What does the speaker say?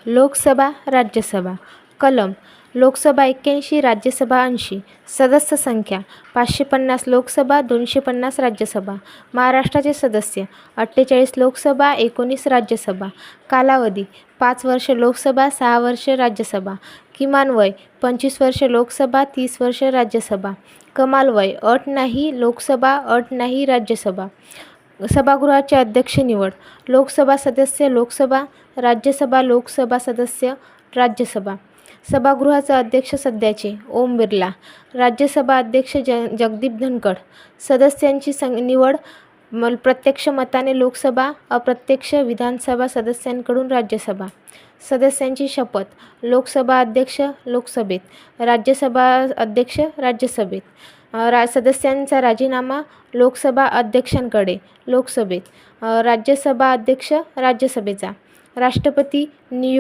लोकसभा, राज्यसभा. कलम. लोकसभा 81, राज्यसभा 80. सदस्य संख्या 550 लोकसभा, 250 राज्यसभा. महाराष्ट्राचे सदस्य 48 लोकसभा, 19 राज्यसभा. कालावधी 5 वर्ष लोकसभा, 6 वर्ष राज्यसभा. किमान वय 25 वर्ष लोकसभा, 30 वर्ष राज्यसभा. कमाल वय अट नाही लोकसभा, अट नाही राज्यसभा. सभागृहाचे अध्यक्ष निवड. लोकसभा सदस्य लोकसभा, राज्यसभा लोकसभा सदस्य राज्यसभा. सभागृहाचे अध्यक्ष सध्याचे ओम बिर्ला. राज्यसभा अध्यक्ष जगदीप धनखड. सदस्यांची निवड प्रत्यक्ष मताने लोकसभा, अप्रत्यक्ष विधानसभा सदस्यांकडून राज्यसभा. सदस्यांची शपथ. लोकसभा अध्यक्ष लोकसभेत, राज्यसभा अध्यक्ष राज्यसभेत. सदस्यांचा राजीनामा लोकसभा अध्यक्षांकडे लोकसभेत, राज्यसभा अध्यक्ष राज्यसभेचा. राष्ट्रपती नियुक्त